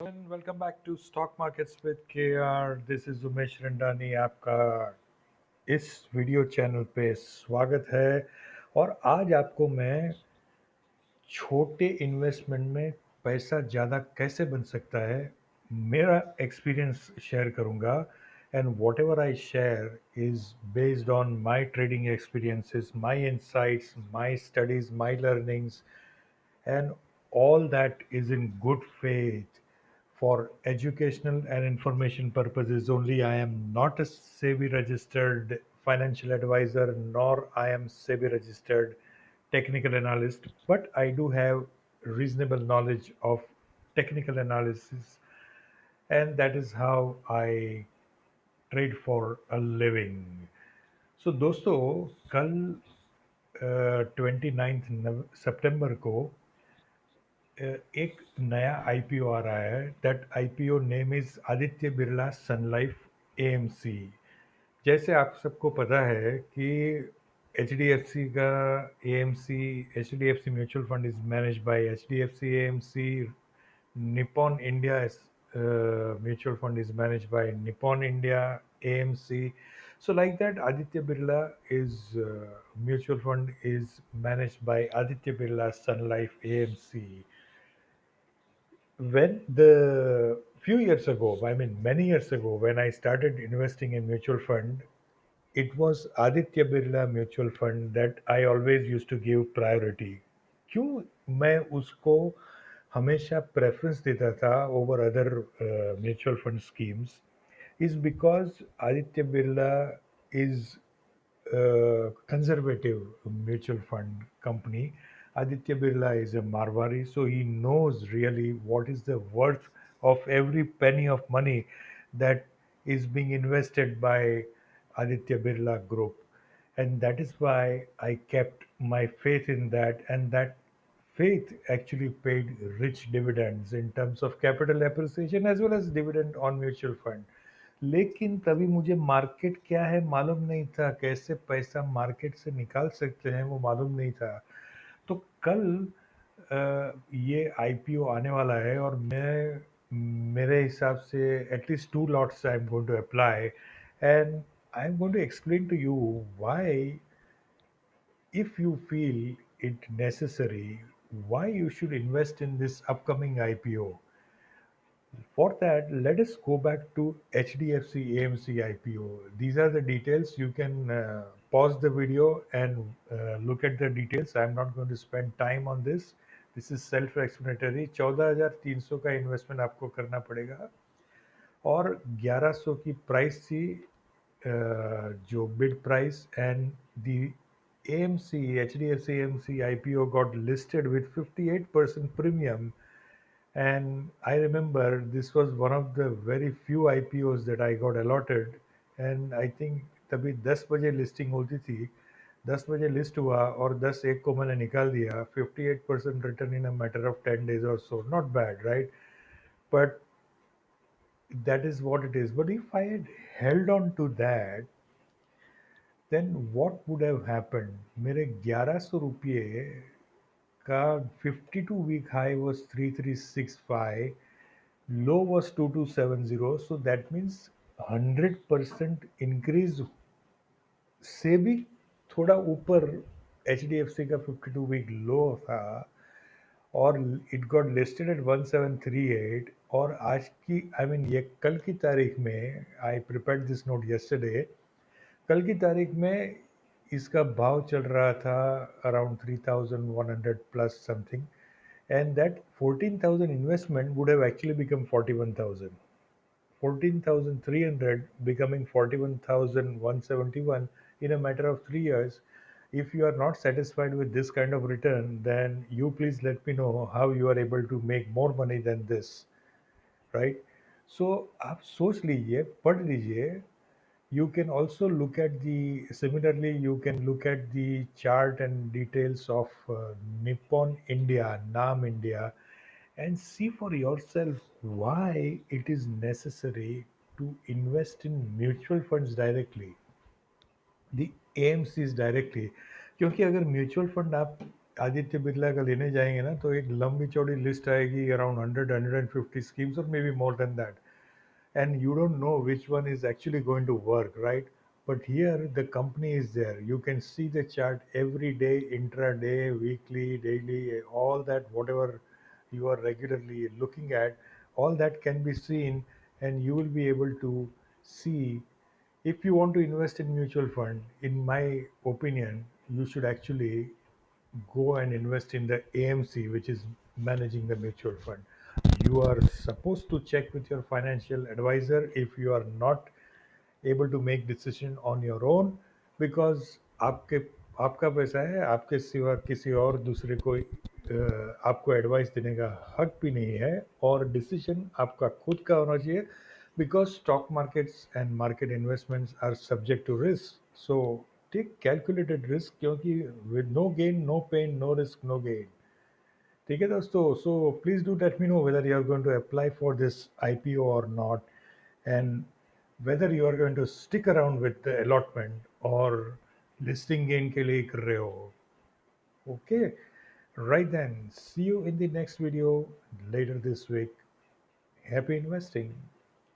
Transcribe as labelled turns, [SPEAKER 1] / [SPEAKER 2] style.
[SPEAKER 1] And welcome back to Stock Markets with KR. This is Umesh रंडानी आपका इस video channel पे स्वागत है। और आज आपको मैं छोटे इन्वेस्टमेंट में पैसा ज़्यादा कैसे बन सकता है मेरा एक्सपीरियंस शेयर करूंगा। And what ever I share is based on my trading experiences, my insights, my studies, my learnings, and all that is in good faith for educational and information purposes only. I am not a SEBI registered financial advisor, nor I am SEBI registered technical analyst, but I do have reasonable knowledge of technical analysis, and that is how I trade for a living. So दोस्तों, कल 29 सितंबर को एक नया IPO आ रहा है। That IPO name is Aditya Birla Sun Life AMC. जैसे आप सबको पता है कि एचडीएफसी का AMC, HDFC mutual fund is manage by HDFC AMC. Nippon India mutual fund is manage by Nippon India AMC. So like that, Aditya Birla is mutual fund is managed by Aditya Birla Sun Life AMC. When the few years ago, I mean many years ago, when I started investing in mutual fund, it was Aditya Birla Mutual Fund that I always used to give priority. क्यों मैं उसको हमेशा preference देता था over other mutual fund schemes is because Aditya Birla is conservative mutual fund company. Aditya Birla is a Marwari, so he knows really what is the worth of every penny of money that is being invested by Aditya Birla Group. And that is why I kept my faith in that, and that faith actually paid rich dividends in terms of capital appreciation as well as dividend on mutual fund. लेकिन तभी मुझे market क्या है मालूम नहीं था, कैसे पैसा मार्केट से निकाल सकते हैं वो मालूम नहीं था। तो कल ये आईपीओ आने वाला है और मैं मेरे हिसाब से at least 2 lots I am going to apply, and I am going to explain to you why, if you feel it necessary, why you should invest in this upcoming IPO. For that, let us go back to HDFC AMC IPO. These are the details. You can pause the video and look at the details. I'm not going to spend time on this. This is self-explanatory. 14,300 का investment आपको करना पड़ेगा और 1100 की price थी, जो bid price, and the AMC HDFC AMC IPO got listed with 58% premium. And I remember this was one of the very few IPOs that I got allotted. And I think तभी 10 बजे listing होती थी, 10 बजे list हुआ और 10 एक को मैंने निकाल दिया। 58% return in a matter of 10 days or so, not bad, right? But that is what it is. But if I had held on to that, then what would have happened? मेरे 1100 रुपये का 52 week high was 3365, low was 2270, so that means 100% increase से भी थोड़ा ऊपर H D F C का 52 week लो था और इट गॉट लिस्टेड एट 1738। और आज की आई मीन ये कल की तारीख में, आई प्रिपेयर्ड दिस नोट यस्टरडे, कल की तारीख में इसका भाव चल रहा था around 3100 plus something, and that 14,000 investment would have actually become 41,000. 14,300 becoming 41,171 in a matter of 3 years. If you are not satisfied with this kind of return, then you please let me know how you are able to make more money than this, right? So आप सोच लीजिए, पढ़ लीजिए. You can also look at the, similarly, you can look at the chart and details of Nippon India, NAM India, and see for yourself why it is necessary to invest in mutual funds directly, the AMCs directly. क्योंकि अगर mutual fund आप आदित्य बिरला का लेने जाएंगे ना, तो एक लंबी चौड़ी लिस्ट आएगी, अराउंड 100 150 schemes और may be more than that, and you don't know which one is actually going to work, right? But here the company is there. You can see the chart every day, intraday, weekly, daily, all that, whatever you are regularly looking at, all that can be seen, and you will be able to see. If you want to invest in mutual fund, in my opinion, you should actually go and invest in the AMC, which is managing the mutual fund. You are supposed to check with your financial advisor if you are not able to make decision on your own, because आपके आपका पैसा है, आपके सिवा किसी और दूसरे को आपको एडवाइस देने का हक भी नहीं है, और डिसीजन आपका खुद का होना चाहिए, because stock markets and market investments are subject to risk. So take calculated risk, क्योंकि with no gain no pain, no risk no gain. ठीक है दोस्तों, so please do let me know whether you are going to apply for this IPO or not, and whether you are going to stick around with the allotment or listing gain के लिए कर रहे हो. Okay, right then, see you in the next video later this week. Happy investing.